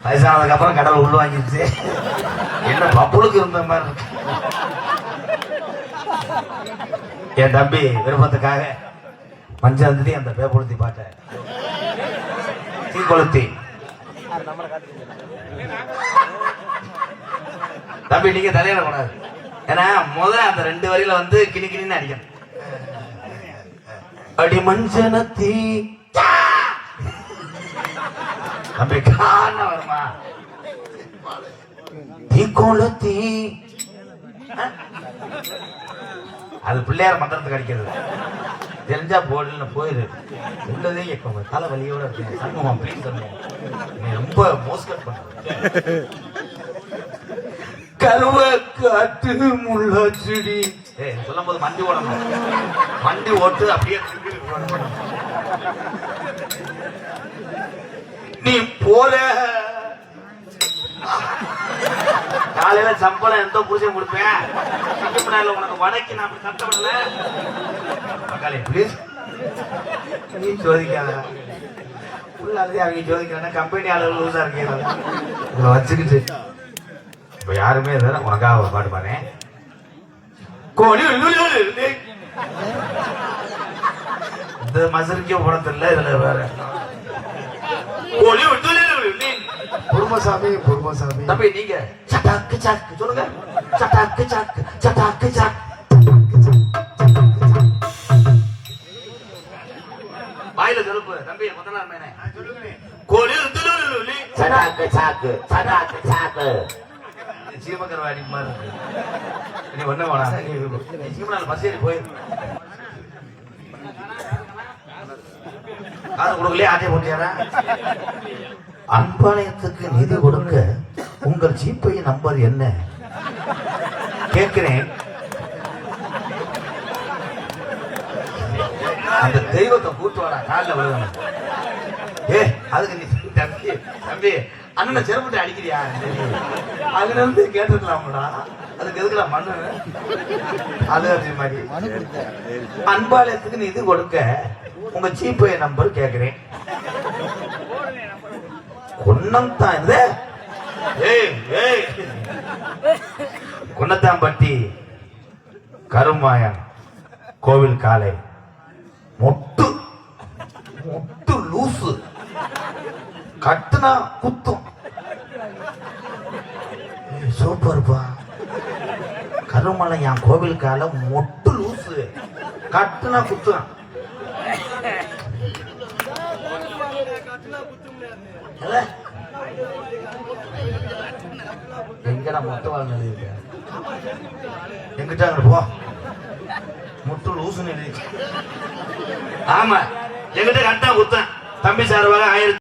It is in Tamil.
வயசானதுக்கு அப்புறம் கடல் உள்ள வாங்கிடுச்சு. என்ன பப்புளுக்கு இருந்த மாதிரி இருக்கு. என் தம்பி விருப்பத்துக்காக மஞ்சள் அந்த பேப்பொழுத்தி பாட்ட தீ கொளுத்தி தம்பி நீங்க தலையில கூடாது. ஏன்னா முதல்ல அந்த 2 வரியில வந்து கிணி கிணின்னு அடிக்கணும். அடி மஞ்சனத்தி தம்பி காண வருமா தீ கொளுத்தி அது பிள்ளையார் மந்திரத்துக்கு அடிக்கிறது. தெரிஞ்சா போடல போயிரு உள்ளதே தலை வலியோட இருக்கு. சண்முகம் ப்ளீஸ் நீ ரொம்ப மோஸ்கட் பண்ற. கருவ காட்டு முள்ளாச்சுடி சொல்லும் போது மண்டி ஓடணும். மண்டி ஓட்டு அப்படியே நீ போற காலையில சம்பளம் எந்த புருஷன் கொடுப்பேன். உனக்கு வடக்கு நான் அப்படி கஷ்டப்படல. பிளீஸ் நீ சோதிக்காத. அவங்க சோதிக்கிறேன். கம்பெனி ஆளுகள் லூசா இருக்கீங்க. உங்களை வச்சுக்கிட்டு இப்ப யாருமே உனக்காக ஒரு பாட்டு பாரு. கோழி இந்த மசரிக்க படத்துல இதுல வேற கோழி பொறுமசாமி பொறுமசாமி தம்பி நீங்க சட்டாக்கு சாக்கு சொல்லுங்க. சட்டாக்கு சாக்கு சட்டாக்கு சாக்கு வாயில செருப்பு தம்பி முதல்ல கோழி சட்டாக்கு சாக்கு சட்டாக்கு சாக்கு சீமக்கரவாடி மாதிரி இருக்கு. நீ ஒண்ணு வேணா நீ சீமனால பஸ் ஏறி போயிரு. காது கொடுக்கலையே ஆட்டை போட்டியாரா. அன்பாலயத்துக்கு நிதி கொடுக்க உங்கள் ஜிபே நம்பர் என்ன கேட்கிறேன். அந்த தெய்வத்தை கூட்டு வாடா காலில் விழுகணும். அதுக்கு நீ தம்பி தம்பி அண்ணனை செருப்புட்டு அடிக்கிறியா அதுல இருந்து கேட்டுக்கலாம்டா. அதுக்கு எதுக்குல மண்ணு அது அதே மாதிரி அன்பாலயத்துக்கு நீ இது கொடுக்க உங்க ஜிபே நம்பர் கேட்கிறேன். குன்னம்தான் குன்னத்தாம்பட்டி கருமாயன் கோவில் காலை மொட்டு மொட்டு லூசு கட்டுனா குத்தும். சூப்பர்ப்பா. கருமலை என் கோவில் கால மொட்டு லூசு கட்டுனா குத்தும். எங்கடா மொட்டை வாழ் எழுதிருக்க எங்கிட்ட போ முட்டு லூசுன்னு எழுதி. ஆமா எங்கிட்ட கட்டா குத்தேன் தம்பி சார்பாக 1000